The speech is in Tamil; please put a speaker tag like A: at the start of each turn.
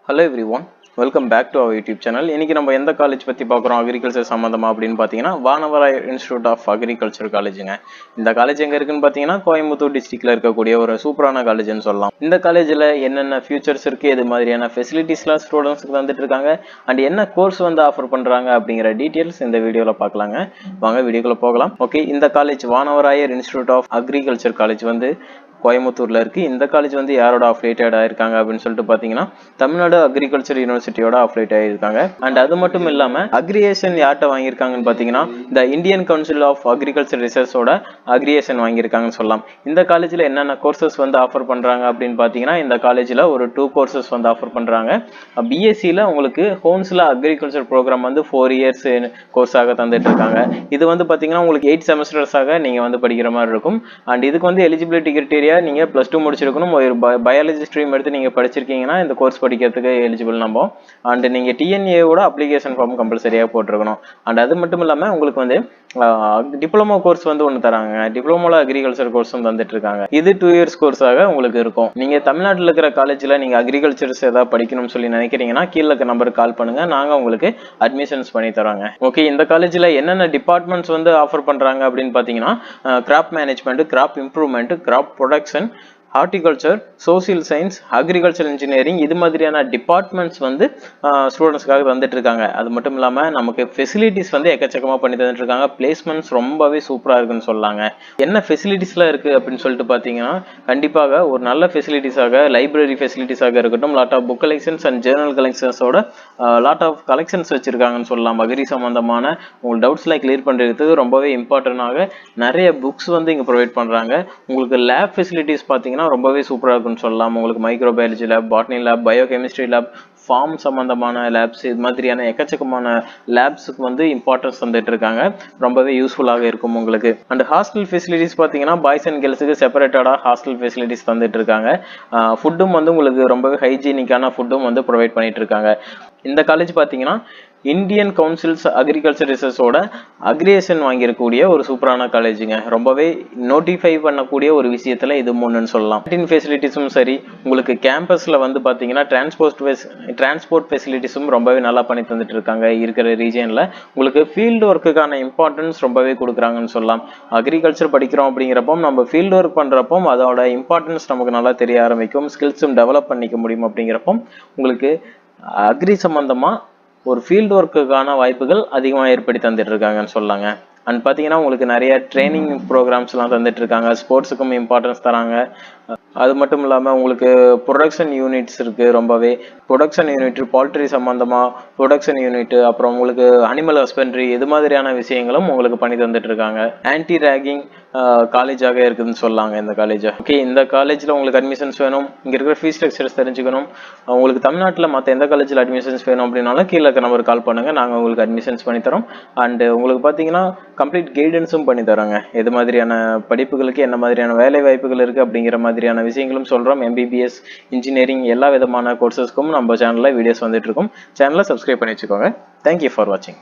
A: Hello everyone, welcome back to our YouTube channel. இன்னைக்கு நம்ம எந்த காலேஜ் பத்தி பார்க்குறோம் அக்ரிகல்ச்சர் சம்பந்தமா அப்படின்னு பார்த்தீங்கன்னா வானவராய் இன்ஸ்டிடியூட் ஆஃப் அக்ரிகல்ச்சர் காலேஜுங்க. இந்த காலேஜ் எங்க இருக்குன்னு பார்த்தீங்கன்னா கோயம்புத்தூர் டிஸ்ட்ரிக்ட்ல இருக்கக்கூடிய ஒரு சூப்பரான காலேஜ்னு சொல்லலாம். இந்த காலேஜில் என்னென்ன ஃபியூச்சர்ஸ் இருக்கு, எது மாதிரியான ஃபெசிலிட்டிஸ்லாம் ஸ்டூடெண்ட்ஸ்க்கு வந்துட்டு இருக்காங்க அண்ட் என்ன கோர்ஸ் வந்து ஆஃபர் பண்றாங்க அப்படிங்கிற டீட்டெயில்ஸ் இந்த வீடியோவில் பார்க்கலாங்க. வாங்க வீடியோக்குள்ள போகலாம். ஓகே, இந்த college Vanavarayar institute of agriculture college வந்து கோயம்புத்தூர்ல இருக்கு. இந்த காலேஜ் வந்து யாரோட அஃபிலியேட்டட் ஆயிருக்காங்க அப்படின்னு சொல்லிட்டு பாத்தீங்கன்னா தமிழ்நாடு அக்ரிகல்ச்சர் யூனிவர்சிட்டியோட அஃபிலியேட் ஆயிருக்காங்க. அண்ட் அது மட்டும் இல்லாம அக்ரிகேஷன் யார்கிட்ட வாங்கியிருக்காங்கன்னு பாத்தீங்கன்னா இந்த இந்தியன் கவுன்சில் ஆஃப் அக்ரிகல்ச்சர் ரிசர்ச்சோட அக்ரிகேஷன் வாங்கியிருக்காங்கன்னு சொல்லலாம். இந்த காலேஜ்ல என்னென்ன கோர்சஸ் வந்து ஆஃபர் பண்றாங்க அப்படின்னு பாத்தீங்கன்னா இந்த காலேஜ்ல ஒரு 2 கோர்சஸ் வந்து ஆஃபர் பண்றாங்க. பிஎஸ்சில உங்களுக்கு ஹோம்ஸ்ல அக்ரிகல்ச்சர் ப்ரோக்ராம் வந்து 4 இயர்ஸ் கோர்ஸாக தந்துட்டு இருக்காங்க. இது வந்து பாத்தீங்கன்னா உங்களுக்கு 8 செமஸ்டர்ஸாக நீங்க வந்து படிக்கிற மாதிரி இருக்கும். அண்ட் இதுக்கு வந்து எலிஜிபிலிட்டி கிரைட்டீரியா நீங்க +2 முடிச்சிருக்கணும். ஒரு பயாலஜி ஸ்ட்ரீம் எடுத்து நீங்க படிச்சிருக்கீங்கன்னா இந்த கோர்ஸ் படிக்கிறதுக்கு எலிஜிபிள் நம்ம. அண்ட் நீங்க டிஎன்ஏவோட அப்ளிகேஷன் ஃபார்ம் கம்பல்சரியா போட்டிருக்கணும். அண்ட் அது மட்டும் இல்லாம உங்களுக்கு வந்து டிப்ளமோ கோர்ஸ் வந்து ஒன்று தராங்க. டிப்ளமோல அக்ரிகல்ச்சர் கோர்ஸும் தந்துட்டு இருக்காங்க. இது 2 இயர்ஸ் கோர்ஸாக உங்களுக்கு இருக்கும். நீங்க தமிழ்நாட்டில் இருக்கிற காலேஜ்ல நீங்க அக்ரிகல்ச்சர்ஸ் ஏதாவது படிக்கணும்னு சொல்லி நினைக்கிறீங்கன்னா கீழே இருக்க நம்பருக்கு கால் பண்ணுங்க, நாங்க உங்களுக்கு அட்மிஷன்ஸ் பண்ணி தரோங்க. ஓகே, இந்த காலேஜ்ல என்னென்ன டிபார்ட்மெண்ட்ஸ் வந்து ஆஃபர் பண்றாங்க அப்படின்னு பாத்தீங்கன்னா crop management, crop improvement, crop production, horticulture, social science, agriculture engineering, இது மாதிரியான டிபார்ட்மெண்ட்ஸ் வந்து ஸ்டூடெண்ட்ஸ்க்காக தந்துட்டு இருக்காங்க. அது மட்டும் இல்லாம நமக்கு ஃபெசிலிட்டிஸ் வந்து எக்கச்சக்கமா பண்ணி தந்துட்டு இருக்காங்க. பிளேஸ்மெண்ட்ஸ் ரொம்பவே சூப்பரா இருக்குன்னு சொல்லாங்க. என்ன ஃபெசிலிட்டிஸ்லாம் இருக்கு அப்படின்னு சொல்லிட்டு பாத்தீங்கன்னா கண்டிப்பாக ஒரு நல்ல ஃபெசிலிட்டிஸாக லைப்ரரி ஃபெசிலிட்டிஸாக இருக்கட்டும், lot of book collections and journal கலெக்ஷன்ஸோட லாட் ஆஃப் கலெக்ஷன்ஸ் வச்சிருக்காங்கன்னு சொல்லலாம். அக்ரி சம்பந்தமான உங்களுக்கு டவுட்ஸ்லாம் கிளியர் பண்றதுக்கு ரொம்பவே இம்பார்ட்டன்டாக நிறைய புக்ஸ் வந்து இங்க ப்ரொவைட் பண்றாங்க. உங்களுக்கு லேப் ஃபெசிலிட்டிஸ் பாத்தீங்கன்னா ரொம்பவே சூப்பரா இருக்குன்னு சொல்லலாம். உங்களுக்கு microbiology lab, botany lab, biochemistry lab, farm சம்பந்தமான லேப்ஸ், இது மாதிரியான எக்கச்சக்கமான லேப்ஸுக்கு வந்து இம்பார்ட்டன்ஸ் தந்துட்டு இருக்காங்க. ரொம்பவே யூஸ்ஃபுல்லாக இருக்கும் உங்களுக்கு. அண்ட் ஹாஸ்டல் ஃபெசிலிட்டிஸ் பாத்தீங்கன்னா பாய்ஸ் அண்ட் கேர்ள்ஸுக்கு செப்பரேட்டடா ஹாஸ்டல் ஃபெசிலிட்டிஸ் தந்துட்டு இருக்காங்க. ஃபுட்டும் வந்து உங்களுக்கு ரொம்பவே ஹைஜீனிக்கான ஃபுட்டும் வந்து ப்ரொவைட் பண்ணிட்டு இருக்காங்க. இந்த காலேஜ் பாத்தீங்கன்னா இந்தியன் கவுன்சில்ஸ் அக்ரிகல்ச்சர் ரிசர்ச்சோட அக்ரிகேஷன் வாங்கியிருக்கக்கூடிய ஒரு சூப்பரான காலேஜுங்க. ரொம்பவே நோட்டிஃபை பண்ணக்கூடிய ஒரு விஷயத்துல இது முன்னு சொல்லலாம். ஃபெசிலிட்டிஸும் சரி, உங்களுக்கு கேம்பஸ்ல வந்து பாத்தீங்கன்னா டிரான்ஸ்போர்ட் ஃபெசிலிட்டிஸும் ரொம்பவே நல்லா பண்ணி தந்துட்டு இருக்காங்க. இருக்கிற ரீஜியன்ல உங்களுக்கு ஃபீல்டு ஒர்க்குக்கான இம்பார்ட்டன்ஸ் ரொம்பவே கொடுக்குறாங்கன்னு சொல்லலாம். அக்ரிகல்ச்சர் படிக்கிறோம் அப்படிங்கிறப்போ நம்ம ஃபீல்டு ஒர்க் பண்றப்போ அதோட இம்பார்ட்டன்ஸ் நமக்கு நல்லா தெரிய ஆரம்பிக்கும். ஸ்கில்ஸும் டெவலப் பண்ணிக்க முடியும். அப்படிங்கிறப்போ உங்களுக்கு அக்ரி சம்பந்தமா ஒரு ஃபீல்டு ஒர்க்குக்கான வாய்ப்புகள் அதிகமாக ஏற்படுத்தி தந்துட்டு இருக்காங்கன்னு சொல்லாங்க. அண்ட் பார்த்தீங்கன்னா உங்களுக்கு நிறைய ட்ரைனிங் ப்ரோக்ராம்ஸ்லாம் தந்துட்டு இருக்காங்க. ஸ்போர்ட்ஸுக்கும் இம்பார்ட்டன்ஸ் தராங்க. அது மட்டும் இல்லாமல் உங்களுக்கு ப்ரொடக்ஷன் யூனிட்ஸ் இருக்கு. ரொம்பவே ப்ரொடக்ஷன் யூனிட், பால்ட்ரி சம்பந்தமா ப்ரொடக்ஷன் யூனிட், அப்புறம் உங்களுக்கு அனிமல் ஹஸ்பண்ட்ரி, இது மாதிரியான விஷயங்களும் உங்களுக்கு பண்ணி தந்துட்டு இருக்காங்க. ஆன்டி ரேகிங் காலேஜாக இருக்குதுன்னு சொல்லாங்க இந்த காலேஜ். ஓகே, இந்த காலேஜ்ல உங்களுக்கு அட்மிஷன்ஸ் வேணும், இங்க இருக்கிற ஃபீஸ் ஸ்ட்ரக்சர்ஸ் தெரிஞ்சுக்கணும், உங்களுக்கு தமிழ்நாட்டில் மற்ற எந்த காலேஜில் அட்மிஷன்ஸ் வேணும் அப்படின்னாலும் கீழே இருக்க நம்பருக்கு கால் பண்ணுங்க, நாங்கள் உங்களுக்கு அட்மிஷன்ஸ் பண்ணி தரோம். அண்ட் உங்களுக்கு பார்த்தீங்கன்னா கம்ப்ளீட் கைடன்ஸும் பண்ணி தரோங்க. எது மாதிரியான படிப்புகளுக்கு என்ன மாதிரியான வேலை வாய்ப்புகள் இருக்கு அப்படிங்கிற மாதிரியான விஷயங்களும் சொல்றோம். எம்பிபிஎஸ், இன்ஜினியரிங், எல்லா விதமான கோர்சஸ்க்கும் நம்ம சேனல்ல வீடியோஸ் வந்துட்டு இருக்கும். சேனலை சப்ஸ்கிரைப் பண்ணி வச்சுக்கோங்க. தேங்க்யூ ஃபார் வாட்சிங்.